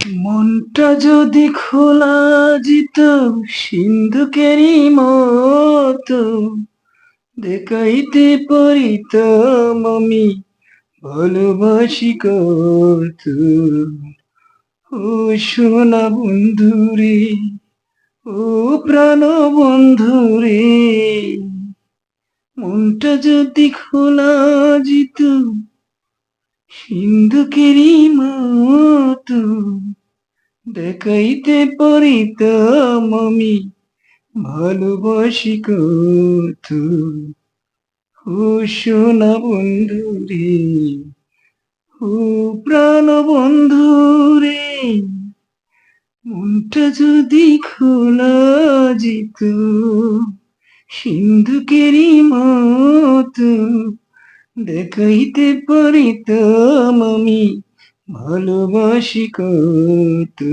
মনটা যদি খোলা যেত সিন্ধুকেরই মতো, দেখাইতে পারিতাম আমি ভালোবাসি কত। ও সোনা বন্ধুরে, ও প্রাণ বন্ধুরে, মনটা যদি খোলা যেত সিন্ধুকেরই মতো, দেখাইতে পারিতাম আমি ভালোবাসি কত। ও সোনা বন্ধু রে, ও প্রাণ বন্ধু রে, মনটা যদি খোলা যেত সিন্ধুকেরই মতো, দেখাইতে পারিতাম আমি ভালোবাসি কত।